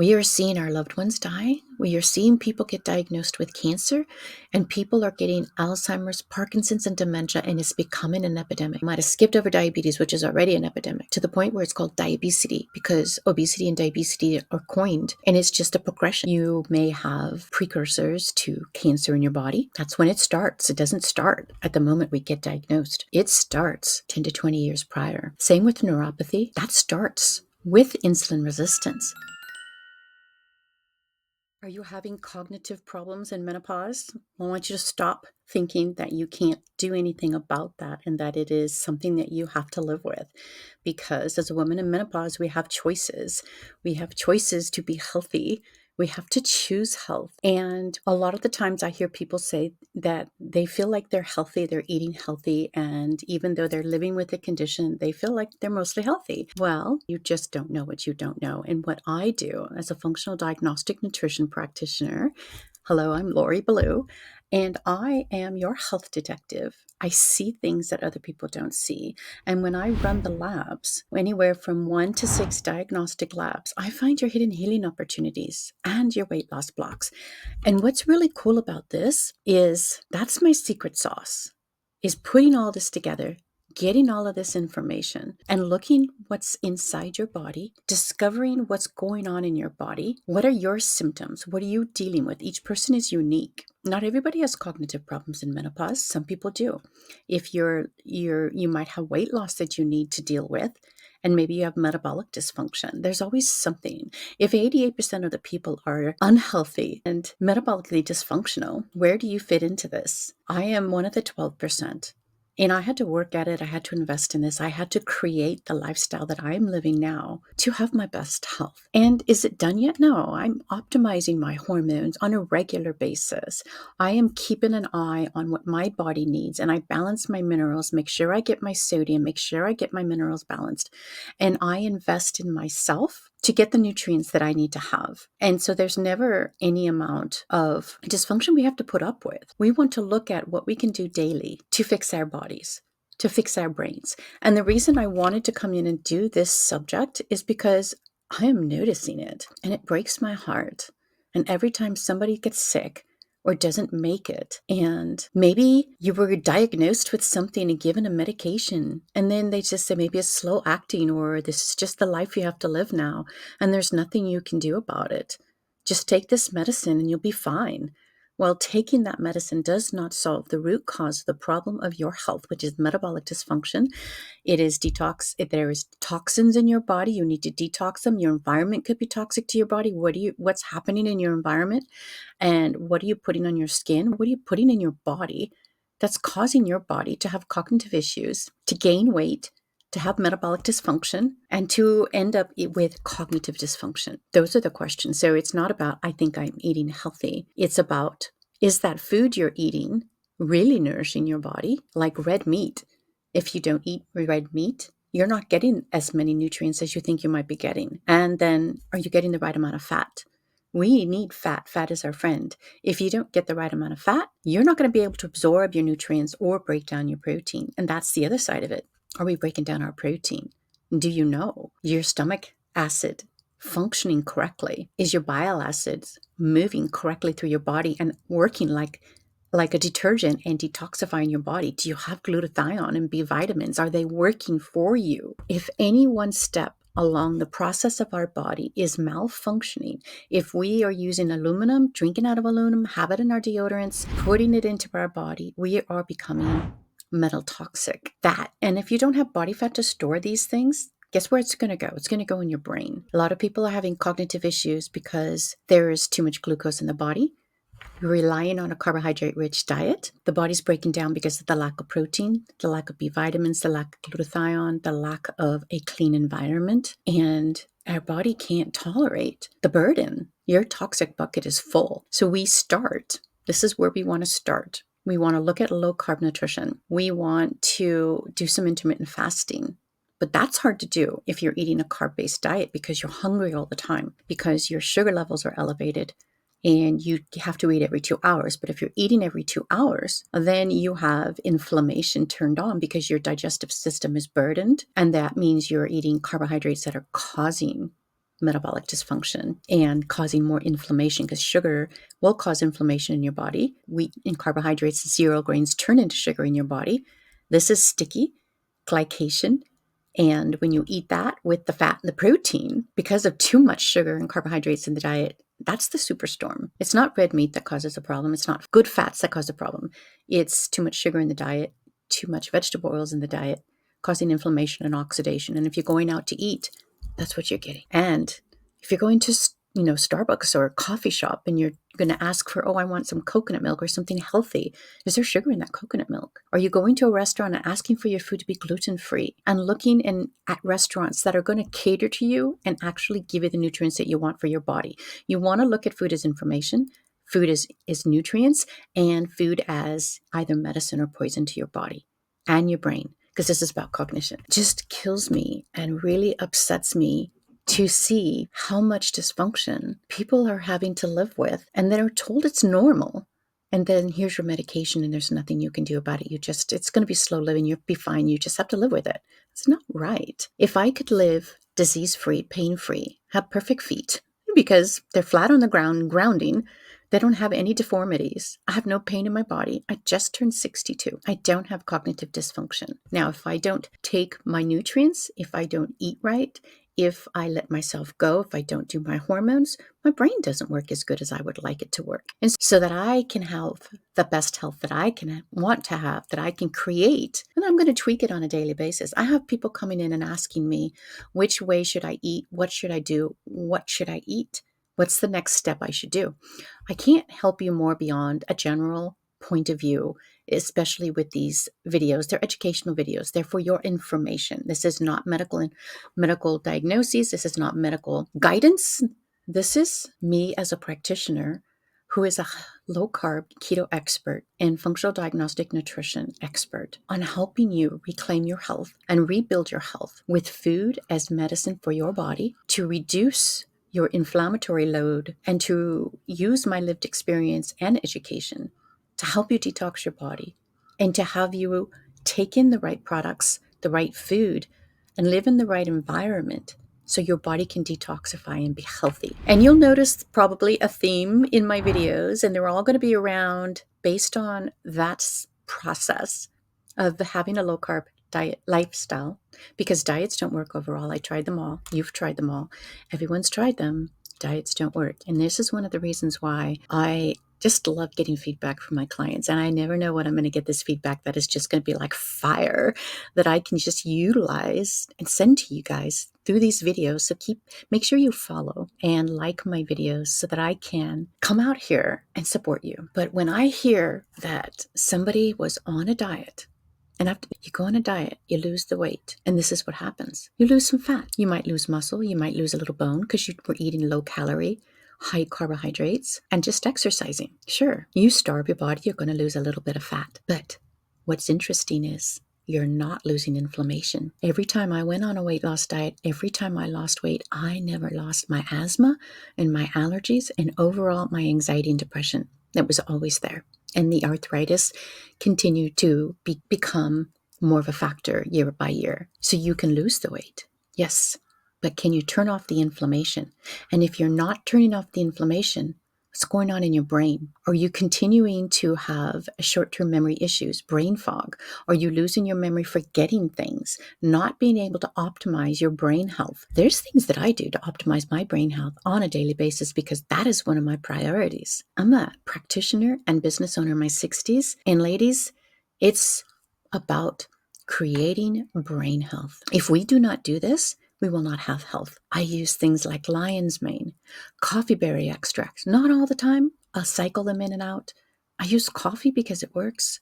We are seeing our loved ones die. We are seeing people get diagnosed with cancer, and people are getting Alzheimer's, Parkinson's, and dementia, and it's becoming an epidemic. Might have skipped over diabetes, which is already an epidemic, to the point where it's called diabesity, because obesity and diabetes are coined, and it's just a progression. You may have precursors to cancer in your body. That's when it starts. It doesn't start at the moment we get diagnosed. It starts 10 to 20 years prior. Same with neuropathy. That starts with insulin resistance. Are you having cognitive problems in menopause? I want you to stop thinking that you can't do anything about that and that it is something that you have to live with. Because as a woman in menopause, we have choices. We have choices to be healthy. We have to choose health. And a lot of the times I hear people say that they feel like they're healthy, they're eating healthy, and even though they're living with a condition, they feel like they're mostly healthy. Well, you just don't know what you don't know. And what I do as a functional diagnostic nutrition practitioner, hello, I'm Lori Ballou, and I am your health detective. I see things that other people don't see. And when I run the labs, anywhere from 1 to 6 diagnostic labs, I find your hidden healing opportunities and your weight loss blocks. And what's really cool about this is that's my secret sauce, is putting all this together, getting all of this information and looking what's inside your body, discovering what's going on in your body. What are your symptoms? What are you dealing with? Each person is unique. Not everybody has cognitive problems in menopause. Some people do. If you might have weight loss that you need to deal with, and maybe you have metabolic dysfunction. There's always something. If 88% of the people are unhealthy and metabolically dysfunctional, where do you fit into this? I am one of the 12%. And I had to work at it. I had to invest in this. I had to create the lifestyle that I'm living now to have my best health. And is it done yet? No, I'm optimizing my hormones on a regular basis. I am keeping an eye on what my body needs, and I balance my minerals, make sure I get my sodium, make sure I get my minerals balanced. And I invest in myself to get the nutrients that I need to have. And so there's never any amount of dysfunction we have to put up with. We want to look at what we can do daily to fix our bodies, to fix our brains. And the reason I wanted to come in and do this subject is because I am noticing it and it breaks my heart. And every time somebody gets sick, or doesn't make it. And maybe you were diagnosed with something and given a medication, and then they just say maybe it's slow acting, or this is just the life you have to live now, and there's nothing you can do about it. Just take this medicine and you'll be fine. Well, taking that medicine does not solve the root cause of the problem of your health, which is metabolic dysfunction. It is detox. If there is toxins in your body, you need to detox them. Your environment could be toxic to your body. What's happening in your environment? And what are you putting on your skin? What are you putting in your body that's causing your body to have cognitive issues, to gain weight, to have metabolic dysfunction, and to end up with cognitive dysfunction? Those are the questions. So it's not about, I think I'm eating healthy. It's about, is that food you're eating really nourishing your body? Like red meat. If you don't eat red meat, you're not getting as many nutrients as you think you might be getting. And then are you getting the right amount of fat? We need fat. Fat is our friend. If you don't get the right amount of fat, you're not going to be able to absorb your nutrients or break down your protein. And that's the other side of it. Are we breaking down our protein? Do you know your stomach acid functioning correctly? Is your bile acids moving correctly through your body and working like a detergent and detoxifying your body? Do you have glutathione and B vitamins? Are they working for you? If any one step along the process of our body is malfunctioning, if we are using aluminum, drinking out of aluminum, have it in our deodorants, putting it into our body, we are becoming metal toxic. And if you don't have body fat to store these things, guess where it's going to go? It's going to go in your brain. A lot of people are having cognitive issues because there is too much glucose in the body. You're relying on a carbohydrate-rich diet. The body's breaking down because of the lack of protein, the lack of B vitamins, the lack of glutathione, the lack of a clean environment. And our body can't tolerate the burden. Your toxic bucket is full. So this is where we want to start. We want to look at low-carb nutrition. We want to do some intermittent fasting. But that's hard to do if you're eating a carb-based diet because you're hungry all the time, because your sugar levels are elevated, and you have to eat every 2 hours. But if you're eating every 2 hours, then you have inflammation turned on because your digestive system is burdened. And that means you're eating carbohydrates that are causing metabolic dysfunction and causing more inflammation, because sugar will cause inflammation in your body. Wheat and carbohydrates, cereal grains turn into sugar in your body. This is sticky glycation. And when you eat that with the fat and the protein, because of too much sugar and carbohydrates in the diet, that's the superstorm. It's not red meat that causes a problem. It's not good fats that cause a problem. It's too much sugar in the diet, too much vegetable oils in the diet, causing inflammation and oxidation. And if you're going out to eat, that's what you're getting. And if you're going to, Starbucks or a coffee shop and you're going to ask for, I want some coconut milk or something healthy, is there sugar in that coconut milk? Are you going to a restaurant and asking for your food to be gluten-free and looking at restaurants that are going to cater to you and actually give you the nutrients that you want for your body? You want to look at food as information, food is nutrients, and food as either medicine or poison to your body and your brain, because this is about cognition. It just kills me and really upsets me to see how much dysfunction people are having to live with, and they're told it's normal. And then here's your medication and there's nothing you can do about it. It's going to be slow living. You'll be fine. You just have to live with it. It's not right. If I could live disease-free, pain-free, have perfect feet, because they're flat on the ground, grounding, they don't have any deformities. I have no pain in my body. I just turned 62. I don't have cognitive dysfunction. Now, if I don't take my nutrients, if I don't eat right, if I let myself go, if I don't do my hormones, my brain doesn't work as good as I would like it to work. And so that I can have the best health that I can want to have, that I can create, and I'm going to tweak it on a daily basis. I have people coming in and asking me, which way should I eat? What should I do? What should I eat? What's the next step I should do? I can't help you more beyond a general point of view, especially with these videos. They're educational videos. They're for your information. This is not medical diagnoses. This is not medical guidance. This is me as a practitioner who is a low-carb keto expert and functional diagnostic nutrition expert on helping you reclaim your health and rebuild your health with food as medicine for your body to reduce your inflammatory load and to use my lived experience and education to help you detox your body and to have you take in the right products, the right food, and live in the right environment so your body can detoxify and be healthy. And you'll notice probably a theme in my videos, and they're all going to be around based on that process of having a low-carb diet lifestyle, because diets don't work overall. I tried them all. You've tried them all. Everyone's tried them. Diets don't work. And this is one of the reasons why I just love getting feedback from my clients. And I never know when I'm going to get this feedback that is just going to be like fire that I can just utilize and send to you guys through these videos. So make sure you follow and like my videos so that I can come out here and support you. But when I hear that somebody was on a diet, and after you go on a diet, you lose the weight. And this is what happens. You lose some fat. You might lose muscle. You might lose a little bone because you were eating low calorie, high carbohydrates, and just exercising. Sure, you starve your body, you're going to lose a little bit of fat. But what's interesting is you're not losing inflammation. Every time I went on a weight loss diet, every time I lost weight, I never lost my asthma and my allergies and overall my anxiety and depression. That was always there. And the arthritis continued to become more of a factor year by year. So you can lose the weight. Yes. But can you turn off the inflammation? And if you're not turning off the inflammation, what's going on in your brain? Are you continuing to have short-term memory issues, brain fog? Are you losing your memory, forgetting things, not being able to optimize your brain health? There's things that I do to optimize my brain health on a daily basis because that is one of my priorities. I'm a practitioner and business owner in my 60s. And ladies, it's about creating brain health. If we do not do this, we will not have health. I use things like lion's mane, coffee berry extracts, not all the time. I'll cycle them in and out. I use coffee because it works.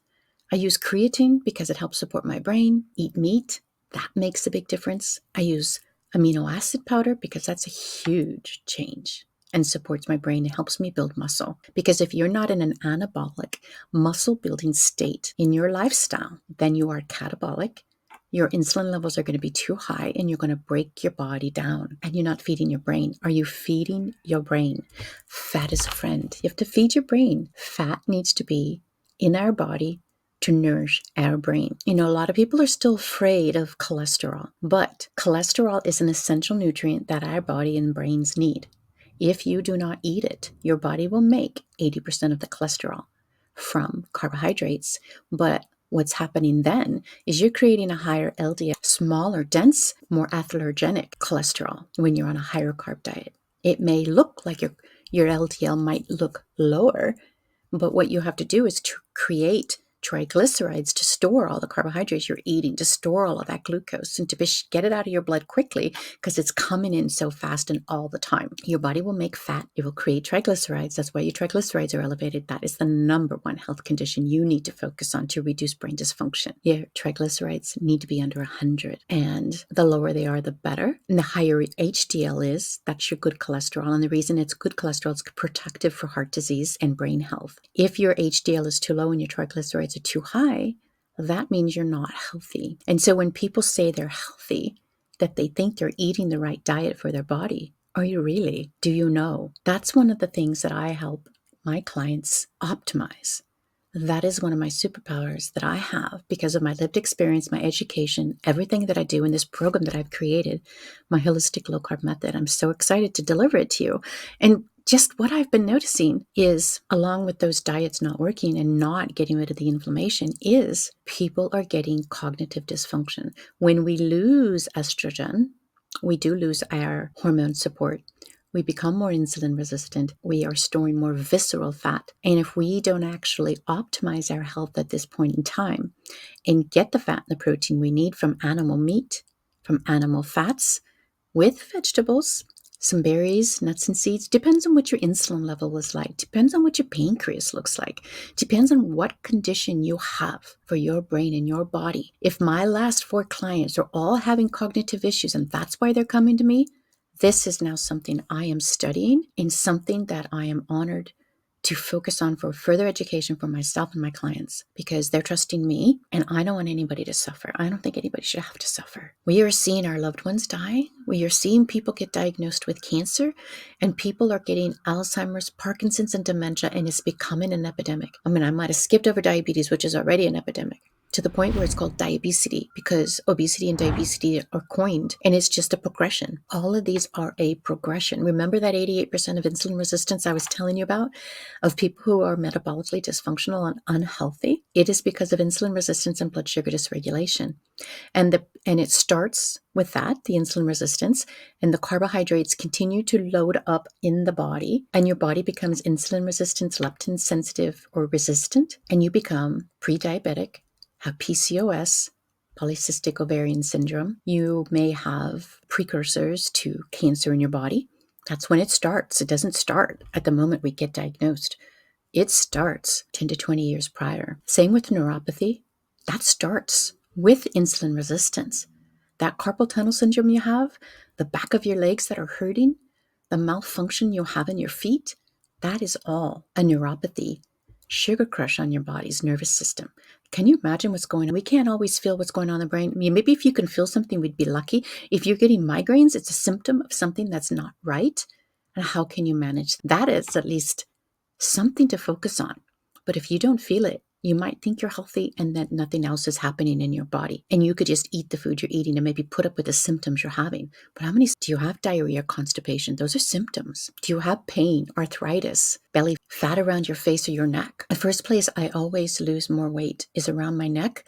I use creatine because it helps support my brain. Eat meat, that makes a big difference. I use amino acid powder because that's a huge change and supports my brain. It helps me build muscle. Because if you're not in an anabolic muscle building state in your lifestyle, then you are catabolic. Your insulin levels are going to be too high and you're going to break your body down and you're not feeding your brain. Are you feeding your brain? Fat is a friend. You have to feed your brain. Fat needs to be in our body to nourish our brain. You know, a lot of people are still afraid of cholesterol, but cholesterol is an essential nutrient that our body and brains need. If you do not eat it, your body will make 80% of the cholesterol from carbohydrates. But what's happening then is you're creating a higher LDL, smaller, dense, more atherogenic cholesterol when you're on a higher carb diet. It may look like your LDL might look lower, but what you have to do is to create triglycerides to store all the carbohydrates you're eating, to store all of that glucose, and to get it out of your blood quickly because it's coming in so fast and all the time. Your body will make fat. It will create triglycerides. That's why your triglycerides are elevated. That is the number one health condition you need to focus on to reduce brain dysfunction. Your triglycerides need to be under 100, and the lower they are, the better. And the higher HDL is, that's your good cholesterol. And the reason it's good cholesterol is protective for heart disease and brain health. If your HDL is too low and your triglycerides are too high, that means you're not healthy. And so when people say they're healthy, that they think they're eating the right diet for their body, are you really? Do you know? That's one of the things that I help my clients optimize. That is one of my superpowers that I have because of my lived experience, my education, everything that I do in this program that I've created, my Holistic Low-Carb Method. I'm so excited to deliver it to you. And just what I've been noticing is, along with those diets not working and not getting rid of the inflammation, is people are getting cognitive dysfunction. When we lose estrogen, we do lose our hormone support. We become more insulin resistant. We are storing more visceral fat. And if we don't actually optimize our health at this point in time and get the fat and the protein we need from animal meat, from animal fats, with vegetables, some berries, nuts and seeds, depends on what your insulin level is like, depends on what your pancreas looks like, depends on what condition you have for your brain and your body. If my last 4 clients are all having cognitive issues and that's why they're coming to me, this is now something I am studying and something that I am honored to focus on for further education for myself and my clients because they're trusting me and I don't want anybody to suffer. I don't think anybody should have to suffer. We are seeing our loved ones die. We are seeing people get diagnosed with cancer and people are getting Alzheimer's, Parkinson's, and dementia, and it's becoming an epidemic. I mean, I might have skipped over diabetes, which is already an epidemic, to the point where it's called diabesity because obesity and diabetes are coined and it's just a progression. All of these are a progression. Remember that 88% of insulin resistance I was telling you about of people who are metabolically dysfunctional and unhealthy? It is because of insulin resistance and blood sugar dysregulation. And it starts with that, the insulin resistance, and the carbohydrates continue to load up in the body, and your body becomes insulin resistant, leptin sensitive, or resistant, and you become pre-diabetic, have PCOS, polycystic ovarian syndrome. You may have precursors to cancer in your body. That's when it starts. It doesn't start at the moment we get diagnosed. It starts 10 to 20 years prior. Same with neuropathy. That starts with insulin resistance. That carpal tunnel syndrome you have, the back of your legs that are hurting, the malfunction you have in your feet, that is all a neuropathy. Sugar crush on your body's nervous system. Can you imagine what's going on? We can't always feel what's going on in the brain. I mean, maybe if you can feel something, we'd be lucky. If you're getting migraines, it's a symptom of something that's not right. And how can you manage that? Is at least something to focus on. But if you don't feel it, you might think you're healthy and that nothing else is happening in your body. And you could just eat the food you're eating and maybe put up with the symptoms you're having. But how many do you have? Diarrhea, constipation? Those are symptoms. Do you have pain, arthritis, belly fat around your face or your neck? The first place I always lose more weight is around my neck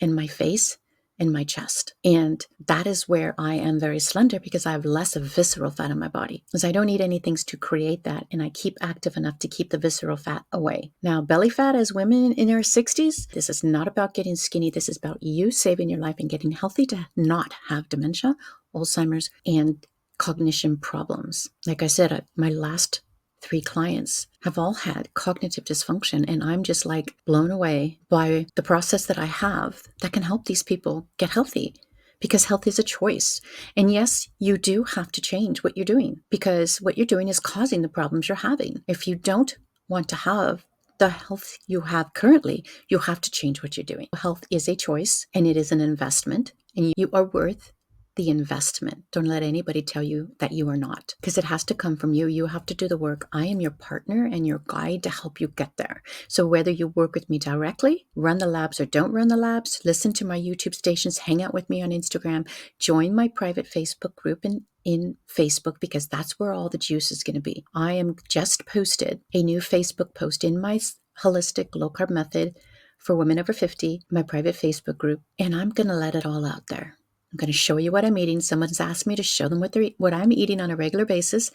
and my face and my chest. And that is where I am very slender because I have less of visceral fat in my body. Because I don't eat anything to create that, and I keep active enough to keep the visceral fat away. Now, belly fat as women in our 60s, this is not about getting skinny. This is about you saving your life and getting healthy to not have dementia, Alzheimer's, and cognition problems. Like I said, my last 3 clients have all had cognitive dysfunction, and I'm just like blown away by the process that I have that can help these people get healthy, because health is a choice. And yes, you do have to change what you're doing because what you're doing is causing the problems you're having. If you don't want to have the health you have currently, you have to change what you're doing. Health is a choice and it is an investment, and you are worth the investment. Don't let anybody tell you that you are not, because it has to come from you. You have to do the work. I am your partner and your guide to help you get there. So whether you work with me directly, run the labs or don't run the labs, listen to my YouTube stations, hang out with me on Instagram, join my private Facebook group in Facebook, because that's where all the juice is going to be. I am just posted a new Facebook post in my Holistic Low-Carb Method for women over 50, my private Facebook group, and I'm going to let it all out there. I'm going to show you what I'm eating. Someone's asked me to show them what I'm eating on a regular basis.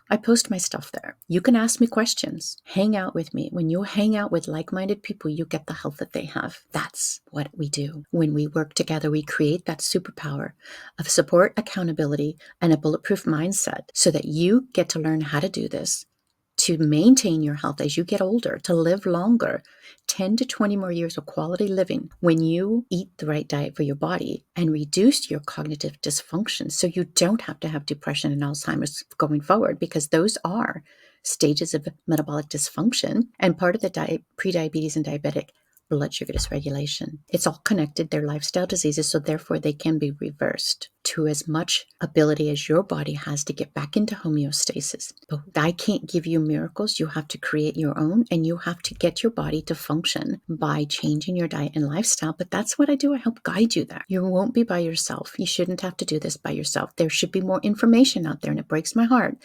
I post my stuff there. You can ask me questions. Hang out with me. When you hang out with like-minded people, you get the health that they have. That's what we do. When we work together, we create that superpower of support, accountability, and a bulletproof mindset so that you get to learn how to do this, to maintain your health as you get older, to live longer, 10 to 20 more years of quality living when you eat the right diet for your body and reduce your cognitive dysfunction so you don't have to have depression and Alzheimer's going forward, because those are stages of metabolic dysfunction and part of the prediabetes and diabetic blood sugar dysregulation. It's all connected. They're lifestyle diseases, so therefore they can be reversed to as much ability as your body has to get back into homeostasis. But I can't give you miracles. You have to create your own, and you have to get your body to function by changing your diet and lifestyle. But that's what I do. I help guide you there. You won't be by yourself. You shouldn't have to do this by yourself. There should be more information out there, and it breaks my heart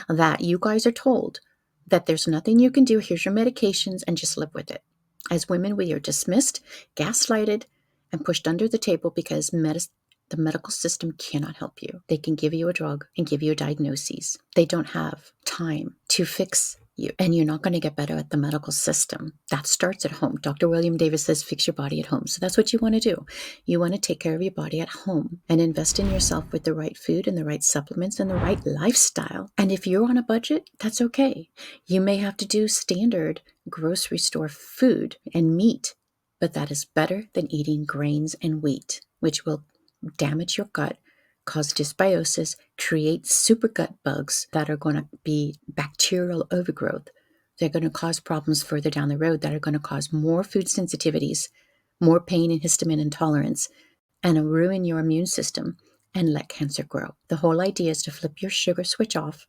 that you guys are told that there's nothing you can do. Here's your medications and just live with it. As women, we are dismissed, gaslighted, and pushed under the table because the medical system cannot help you. They can give you a drug and give you a diagnosis. They don't have time to fix you, and you're not going to get better at the medical system. That starts at home. Dr. William Davis says, fix your body at home. So that's what you want to do. You want to take care of your body at home and invest in yourself with the right food and the right supplements and the right lifestyle. And if you're on a budget, that's okay. You may have to do standard grocery store food and meat, but that is better than eating grains and wheat, which will damage your gut, cause dysbiosis, create super gut bugs that are going to be bacterial overgrowth. They're going to cause problems further down the road that are going to cause more food sensitivities, more pain and histamine intolerance, and ruin your immune system and let cancer grow. The whole idea is to flip your sugar switch off,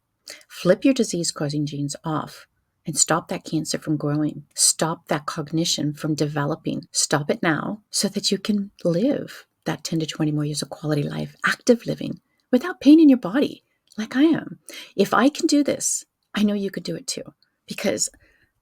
flip your disease-causing genes off, and stop that cancer from growing. Stop that cognition from developing. Stop it now so that you can live that 10 to 20 more years of quality life, active living, without pain in your body, like I am. If I can do this, I know you could do it too, because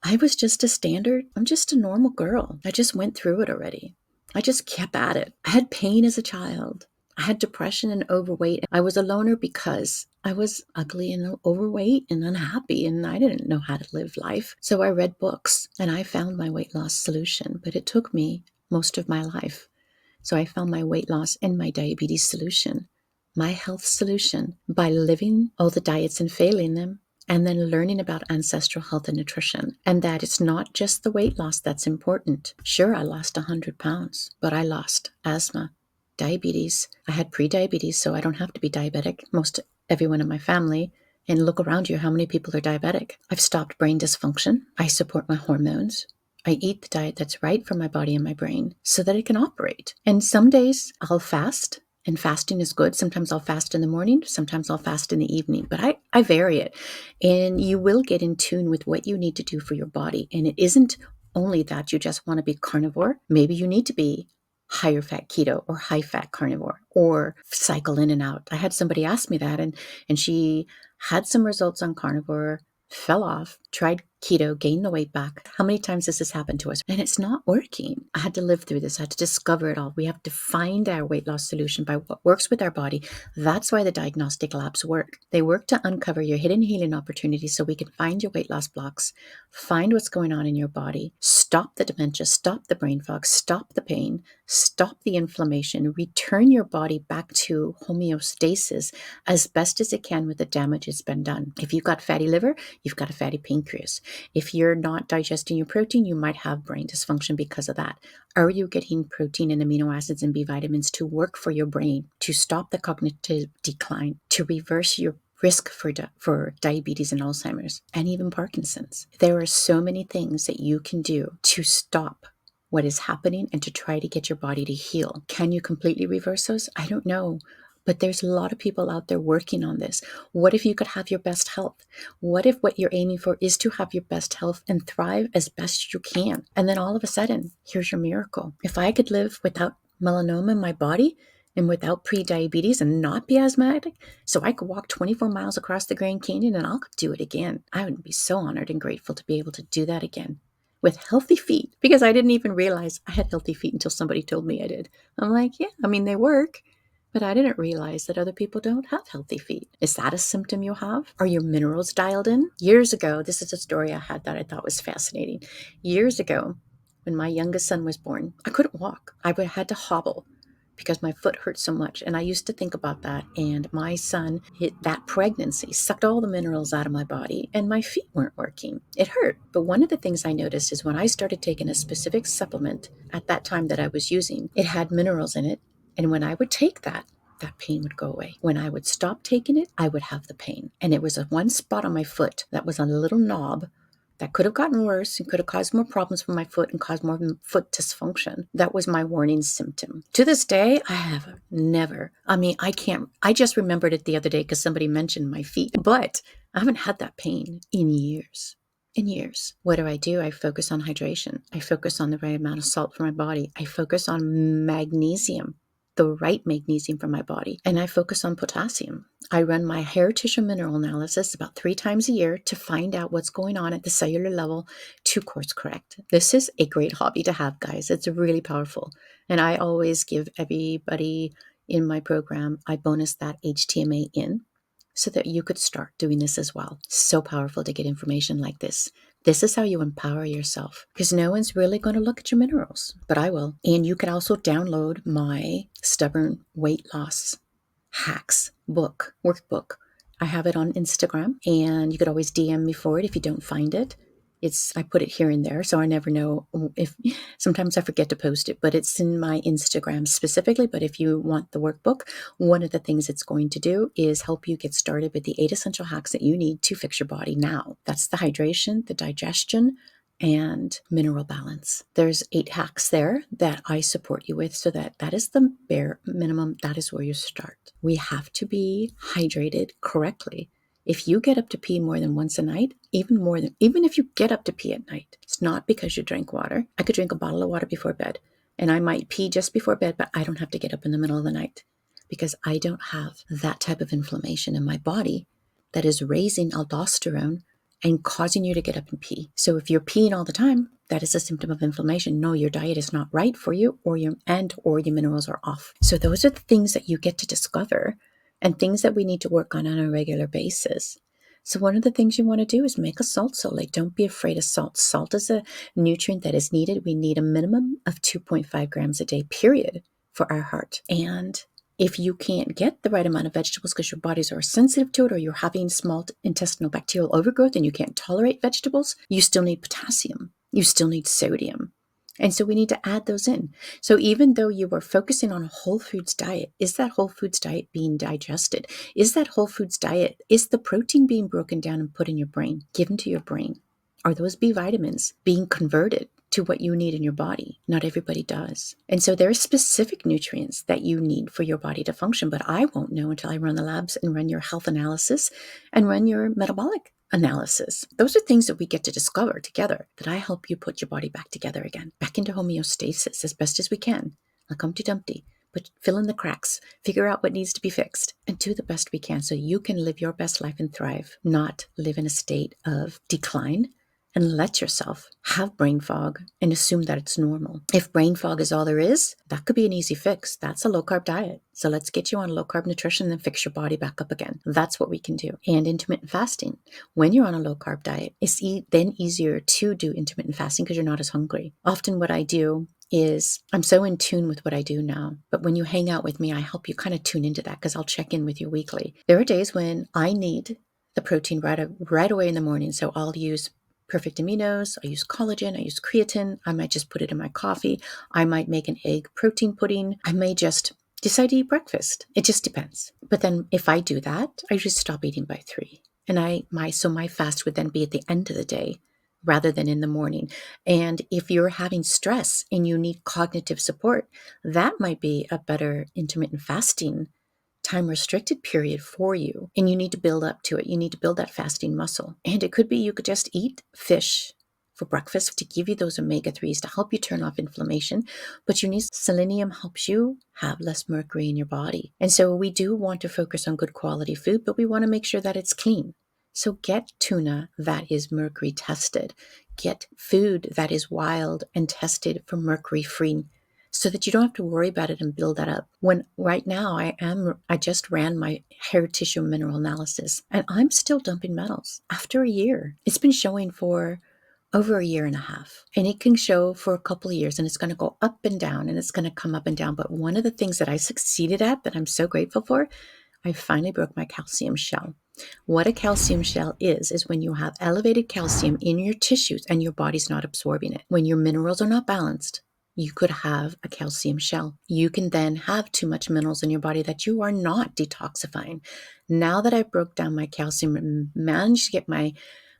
I was just I'm just a normal girl. I just went through it already. I just kept at it. I had pain as a child. I had depression and overweight. I was a loner because I was ugly and overweight and unhappy, and I didn't know how to live life. So I read books and I found my weight loss solution, but it took me most of my life. So I found my weight loss and my diabetes solution, my health solution, by living all the diets and failing them, and then learning about ancestral health and nutrition. And that it's not just the weight loss that's important. Sure, I lost 100 pounds, but I lost asthma, diabetes. I had pre-diabetes, so I don't have to be diabetic. Most everyone in my family. And look around you, how many people are diabetic? I've stopped brain dysfunction. I support my hormones. I eat the diet that's right for my body and my brain so that it can operate. And some days I'll fast, and fasting is good. Sometimes I'll fast in the morning. Sometimes I'll fast in the evening, but I vary it. And you will get in tune with what you need to do for your body. And it isn't only that you just want to be carnivore. Maybe you need to be higher fat keto or high fat carnivore, or cycle in and out. I had somebody ask me that, and she had some results on carnivore, fell off, tried keto, gained the weight back. How many times has this happened to us? And it's not working. I had to live through this. I had to discover it all. We have to find our weight loss solution by what works with our body. That's why the diagnostic labs work. They work to uncover your hidden healing opportunities so we can find your weight loss blocks, find what's going on in your body, stop the dementia, stop the brain fog, stop the pain, stop the inflammation, return your body back to homeostasis as best as it can with the damage that's been done. If you've got fatty liver, you've got a fatty pancreas. If you're not digesting your protein, you might have brain dysfunction because of that. Are you getting protein and amino acids and B vitamins to work for your brain, to stop the cognitive decline, to reverse your risk for diabetes and Alzheimer's, and even Parkinson's? There are so many things that you can do to stop what is happening and to try to get your body to heal. Can you completely reverse those? I don't know. But there's a lot of people out there working on this. What if you could have your best health? What if what you're aiming for is to have your best health and thrive as best you can? And then all of a sudden, here's your miracle. If I could live without melanoma in my body and without pre-diabetes and not be asthmatic, so I could walk 24 miles across the Grand Canyon and I'll do it again, I would be so honored and grateful to be able to do that again with healthy feet, because I didn't even realize I had healthy feet until somebody told me I did. I'm like, yeah, I mean, they work. But I didn't realize that other people don't have healthy feet. Is that a symptom you have? Are your minerals dialed in? Years ago, this is a story I had that I thought was fascinating. Years ago, when my youngest son was born, I couldn't walk. I had to hobble because my foot hurt so much. And I used to think about that. And my son hit that pregnancy, sucked all the minerals out of my body, and my feet weren't working. It hurt. But one of the things I noticed is when I started taking a specific supplement at that time that I was using, it had minerals in it. And when I would take that, that pain would go away. When I would stop taking it, I would have the pain. And it was a one spot on my foot that was a little knob that could have gotten worse and could have caused more problems for my foot and caused more foot dysfunction. That was my warning symptom. To this day, I have never, I just remembered it the other day because somebody mentioned my feet, but I haven't had that pain in years. In years. What do? I focus on hydration. I focus on the right amount of salt for my body. I focus on magnesium, the right magnesium for my body. And I focus on potassium. I run my hair tissue mineral analysis about 3 times a year to find out what's going on at the cellular level to course correct. This is a great hobby to have, guys. It's really powerful. And I always give everybody in my program, I bonus that HTMA in so that you could start doing this as well. So powerful to get information like this. This is how you empower yourself, because no one's really going to look at your minerals, but I will. And you can also download my Stubborn Weight Loss Hacks workbook. I have it on Instagram, and you could always DM me for it if you don't find it. I put it here and there, so I never know if sometimes I forget to post it, but it's in my Instagram specifically. But if you want the workbook, one of the things it's going to do is help you get started with the 8 essential hacks that you need to fix your body now. That's the hydration, the digestion, and mineral balance. There's 8 hacks there that I support you with, so that is the bare minimum. That is where you start. We have to be hydrated correctly. If you get up to pee more than once a night, even if you get up to pee at night, it's not because you drink water. I could drink a bottle of water before bed, and I might pee just before bed, but I don't have to get up in the middle of the night because I don't have that type of inflammation in my body that is raising aldosterone and causing you to get up and pee. So if you're peeing all the time, that is a symptom of inflammation. No, your diet is not right for you, or your minerals are off. So those are the things that you get to discover and things that we need to work on a regular basis. So one of the things you want to do is make a salt solid. Don't be afraid of salt. Salt is a nutrient that is needed. We need a minimum of 2.5 grams a day, period, for our heart. And if you can't get the right amount of vegetables because your bodies are sensitive to it, or you're having small intestinal bacterial overgrowth and you can't tolerate vegetables, you still need potassium. You still need sodium. And so we need to add those in. So even though you are focusing on a whole foods diet, is that whole foods diet being digested? Is that whole foods diet, is the protein being broken down and put in your brain, given to your brain? Are those B vitamins being converted to what you need in your body? Not everybody does. And so there are specific nutrients that you need for your body to function, but I won't know until I run the labs and run your health analysis and run your metabolic analysis. Those are things that we get to discover together, that I help you put your body back together again, back into homeostasis as best as we can, like Humpty Dumpty, but fill in the cracks, figure out what needs to be fixed, and do the best we can so you can live your best life and thrive, not live in a state of decline and let yourself have brain fog and assume that it's normal. If brain fog is all there is, that could be an easy fix. That's a low-carb diet. So let's get you on low-carb nutrition and fix your body back up again. That's what we can do. And intermittent fasting. When you're on a low-carb diet, it's then easier to do intermittent fasting because you're not as hungry. Often what I do is, I'm so in tune with what I do now, but when you hang out with me, I help you kind of tune into that because I'll check in with you weekly. There are days when I need the protein right away in the morning, so I'll use perfect aminos, I use collagen, I use creatine, I might just put it in my coffee, I might make an egg protein pudding, I may just decide to eat breakfast. It just depends. But then if I do that, I usually stop eating by 3. And my fast would then be at the end of the day rather than in the morning. And if you're having stress and you need cognitive support, that might be a better intermittent fasting time restricted period for you, and you need to build up to it. You need to build that fasting muscle. And it could be you could just eat fish for breakfast to give you those omega-3s to help you turn off inflammation. But you need selenium, helps you have less mercury in your body. And so we do want to focus on good quality food, but we want to make sure that it's clean. So get tuna that is mercury tested. Get food that is wild and tested for mercury free, so that you don't have to worry about it and build that up. When right now I just ran my hair tissue mineral analysis, and I'm still dumping metals after a year. It's been showing for over a year and a half, and it can show for a couple of years, and it's going to go up and down, and it's going to come up and down. But one of the things that I succeeded at that I'm so grateful for, I finally broke my calcium shell. What a calcium shell is when you have elevated calcium in your tissues and your body's not absorbing it. When your minerals are not balanced, you could have a calcium shell. You can then have too much minerals in your body that you are not detoxifying. Now that I broke down my calcium and managed to get my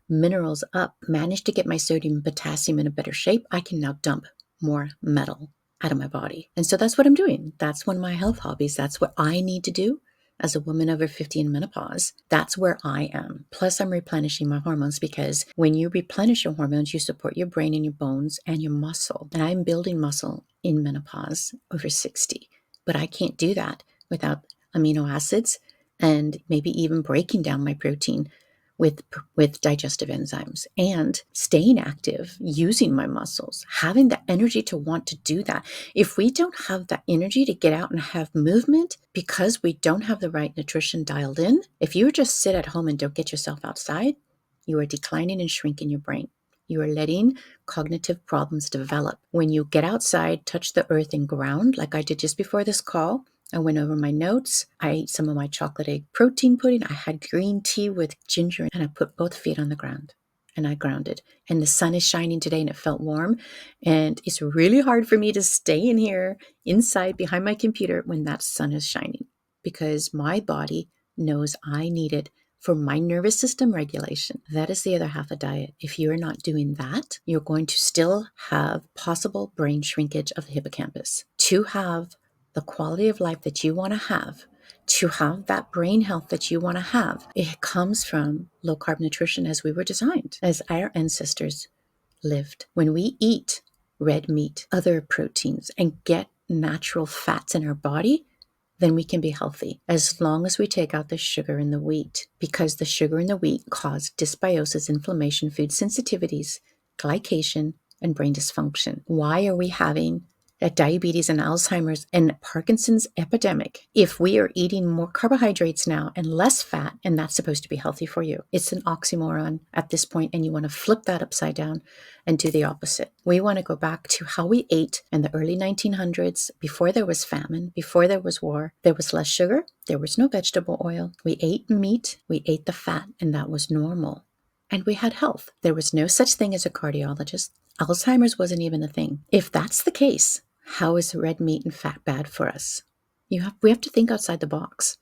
minerals up, managed to get my sodium and potassium in a better shape, I can now dump more metal out of my body. And so that's what I'm doing. That's one of my health hobbies. That's what I need to do as a woman over 50 in menopause. That's where I am. Plus, I'm replenishing my hormones, because when you replenish your hormones, you support your brain and your bones and your muscle. And I'm building muscle in menopause over 60. But I can't do that without amino acids and maybe even breaking down my protein with digestive enzymes and staying active, using my muscles, having the energy to want to do that. If we don't have that energy to get out and have movement because we don't have the right nutrition dialed in, if you just sit at home and don't get yourself outside, you are declining and shrinking your brain. You are letting cognitive problems develop. When you get outside, touch the earth and ground, like I did just before this call, I went over my notes. I ate some of my chocolate egg protein pudding. I had green tea with ginger, and I put both feet on the ground and I grounded. And the sun is shining today and it felt warm. And it's really hard for me to stay in here inside behind my computer when that sun is shining, because my body knows I need it for my nervous system regulation. That is the other half of diet. If you're not doing that, you're going to still have possible brain shrinkage of the hippocampus. To have the quality of life that you want to have that brain health that you want to have, it comes from low carb nutrition as we were designed, as our ancestors lived. When we eat red meat, other proteins, and get natural fats in our body, then we can be healthy as long as we take out the sugar in the wheat, because the sugar in the wheat cause dysbiosis, inflammation, food sensitivities, glycation, and brain dysfunction. Why are we having diabetes and Alzheimer's and Parkinson's epidemic if we are eating more carbohydrates now and less fat, and that's supposed to be healthy for you? It's an oxymoron at this point, and you want to flip that upside down and do the opposite. We want to go back to how we ate in the early 1900s, before there was famine, before there was war. There was less sugar, there was no vegetable oil. We ate meat, we ate the fat, and that was normal. And we had health. There was no such thing as a cardiologist. Alzheimer's wasn't even a thing. If that's the case, how is red meat and fat bad for us? We have to think outside the box.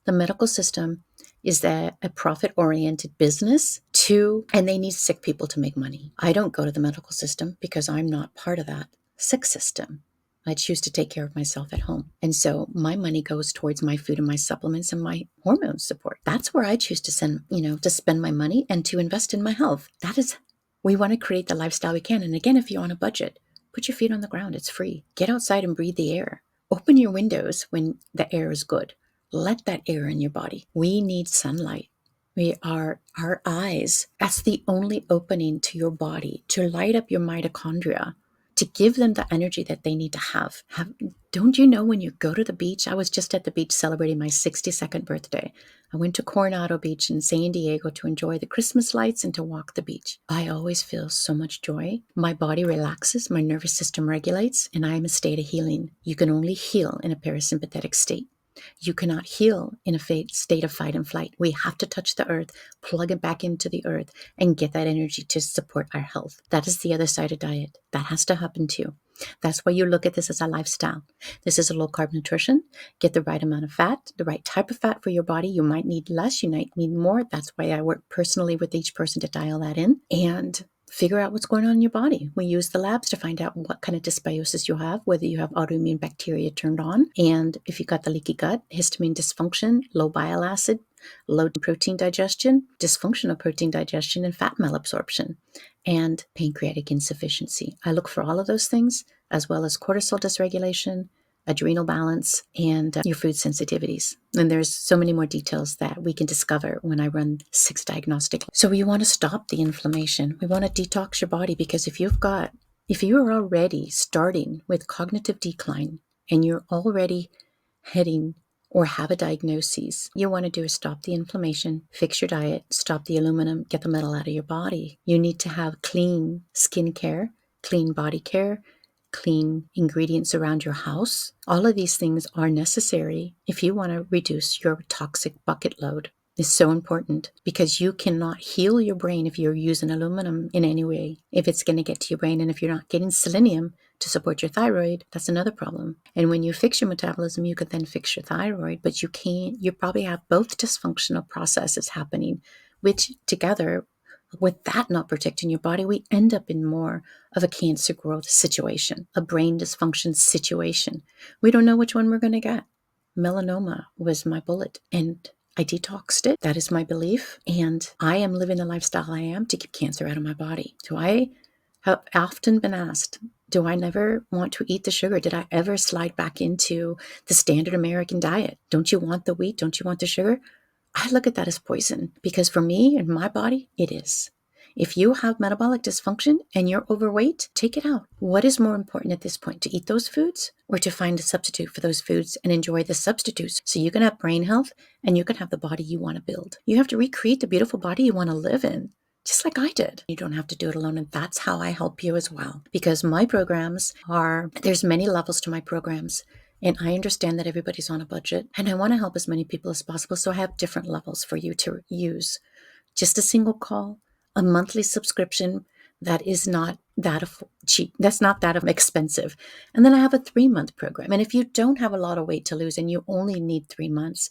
The medical system is a profit-oriented business and they need sick people to make money. I don't go to the medical system because I'm not part of that sick system. I choose to take care of myself at home. And so my money goes towards my food and my supplements and my hormone support. That's where I choose to spend my money and to invest in my health. We want to create the lifestyle we can. And again, if you're on a budget, put your feet on the ground. It's free. Get outside and breathe the air. Open your windows when the air is good. Let that air in your body. We need sunlight. Our eyes, that's the only opening to your body to light up your mitochondria, to give them the energy that they need to have. Don't you know when you go to the beach? I was just at the beach celebrating my 62nd birthday. I went to Coronado Beach in San Diego to enjoy the Christmas lights and to walk the beach. I always feel so much joy. My body relaxes, my nervous system regulates, and I am in a state of healing. You can only heal in a parasympathetic state. You cannot heal in a state of fight and flight. We have to touch the earth, plug it back into the earth, and get that energy to support our health. That is the other side of diet. That has to happen too. That's why you look at this as a lifestyle. This is a low-carb nutrition. Get the right amount of fat, the right type of fat for your body. You might need less, you might need more. That's why I work personally with each person to dial that in. And figure out what's going on in your body. We use the labs to find out what kind of dysbiosis you have, whether you have autoimmune bacteria turned on, and if you got the leaky gut, histamine dysfunction, low bile acid, low protein digestion, dysfunctional protein digestion, and fat malabsorption, and pancreatic insufficiency. I look for all of those things, as well as cortisol dysregulation, adrenal balance, and your food sensitivities. And there's so many more details that we can discover when I run 6 diagnostic. So we want to stop the inflammation. We want to detox your body, because if you are already starting with cognitive decline and you're already heading or have a diagnosis, you want to do is stop the inflammation, fix your diet, stop the aluminum, get the metal out of your body. You need to have clean skin care, clean body care, clean ingredients around your house. All of these things are necessary if you want to reduce your toxic bucket load. It's so important, because you cannot heal your brain if you're using aluminum in any way, if it's going to get to your brain. And if you're not getting selenium to support your thyroid, that's another problem. And when you fix your metabolism, you could then fix your thyroid, but you probably have both dysfunctional processes happening, which together, with that not protecting your body, we end up in more of a cancer growth situation, a brain dysfunction situation. We don't know which one we're going to get. Melanoma was my bullet, and I detoxed it. That is my belief. And I am living the lifestyle I am to keep cancer out of my body. So I have often been asked, do I never want to eat the sugar? Did I ever slide back into the standard American diet? Don't you want the wheat? Don't you want the sugar? I look at that as poison, because for me and my body, it is. If you have metabolic dysfunction and you're overweight, take it out. What is more important at this point, to eat those foods or to find a substitute for those foods and enjoy the substitutes so you can have brain health and you can have the body you want to build? You have to recreate the beautiful body you want to live in, just like I did. You don't have to do it alone, and that's how I help you as well, because my programs there's many levels to my programs. And I understand that everybody's on a budget, and I want to help as many people as possible. So I have different levels for you to use. Just a single call, a monthly subscription that is not that cheap. That's not that expensive. And then I have a 3-month program. And if you don't have a lot of weight to lose and you only need 3 months,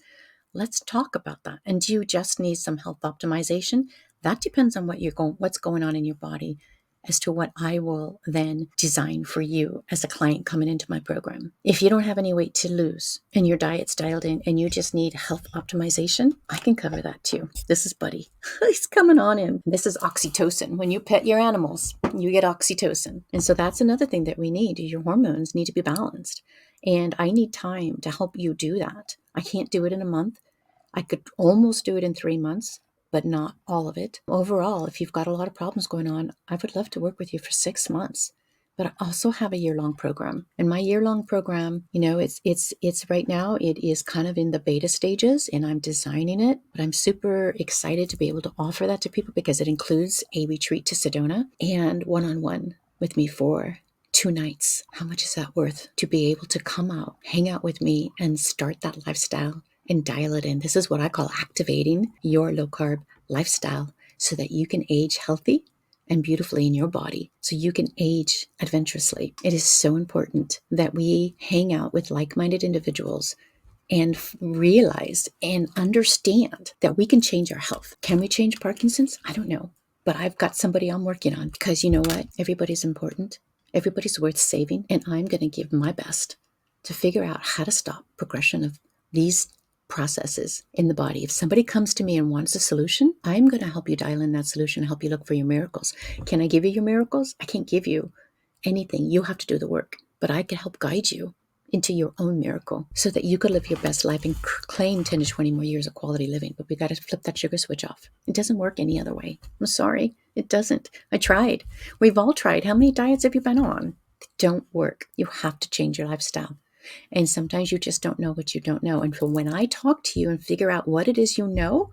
let's talk about that. And do you just need some health optimization? That depends on what's going on in your body, as to what I will then design for you as a client coming into my program. If you don't have any weight to lose and your diet's dialed in and you just need health optimization, I can cover that too. This is Buddy. He's coming on in. This is oxytocin. When you pet your animals, you get oxytocin. And so that's another thing that we need. Your hormones need to be balanced. And I need time to help you do that. I can't do it in a month. I could almost do it in 3 months, but not all of it. Overall, if you've got a lot of problems going on, I would love to work with you for 6 months. But I also have a year-long program. And my year-long program, it's right now, it is kind of in the beta stages, and I'm designing it. But I'm super excited to be able to offer that to people, because it includes a retreat to Sedona and one-on-one with me for 2 nights. How much is that worth, to be able to come out, hang out with me, and start that lifestyle and dial it in? This is what I call activating your low-carb lifestyle, so that you can age healthy and beautifully in your body, so you can age adventurously. It is so important that we hang out with like-minded individuals and realize and understand that we can change our health. Can we change Parkinson's? I don't know. But I've got somebody I'm working on, because you know what? Everybody's important. Everybody's worth saving. And I'm going to give my best to figure out how to stop progression of these processes in the body. If somebody comes to me and wants a solution, I'm going to help you dial in that solution, help you look for your miracles. Can I give you your miracles? I can't give you anything. You have to do the work, but I can help guide you into your own miracle, so that you could live your best life and claim 10 to 20 more years of quality living. But we got to flip that sugar switch off. It doesn't work any other way. I'm sorry. It doesn't. I tried. We've all tried. How many diets have you been on? They don't work. You have to change your lifestyle. And sometimes you just don't know what you don't know. And from when I talk to you and figure out what it is you know,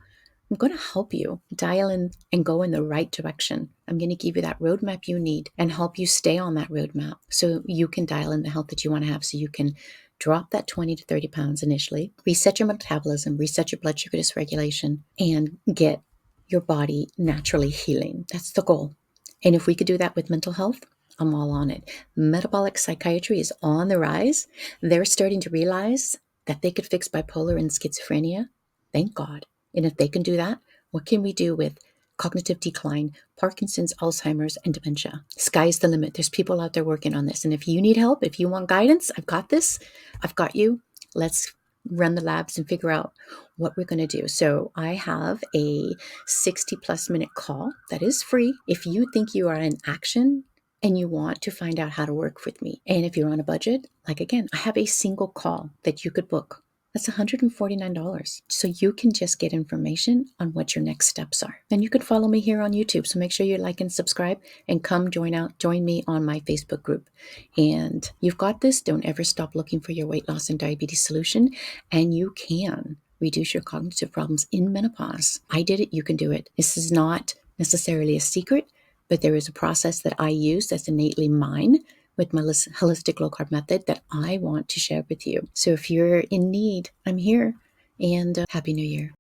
I'm going to help you dial in and go in the right direction. I'm going to give you that roadmap you need and help you stay on that roadmap, so you can dial in the health that you want to have, so you can drop that 20 to 30 pounds initially, reset your metabolism, reset your blood sugar dysregulation, and get your body naturally healing. That's the goal. And if we could do that with mental health, I'm all on it. Metabolic psychiatry is on the rise. They're starting to realize that they could fix bipolar and schizophrenia. Thank God. And if they can do that, what can we do with cognitive decline, Parkinson's, Alzheimer's, and dementia. Sky's the limit. There's people out there working on this. And if you need help, if you want guidance, I've got this. I've got you. Let's run the labs and figure out what we're going to do. So I have a 60-plus-minute call that is free if you think you are in action and you want to find out how to work with me. And if you're on a budget, like again, I have a single call that you could book. That's $149. So you can just get information on what your next steps are. And you can follow me here on YouTube. So make sure you like and subscribe and come join me on my Facebook group. And you've got this. Don't ever stop looking for your weight loss and diabetes solution. And you can reduce your cognitive problems in menopause. I did it. You can do it. This is not necessarily a secret, but there is a process that I use that's innately mine with my Holistic Low-Carb Method that I want to share with you. So if you're in need, I'm here. And Happy New Year.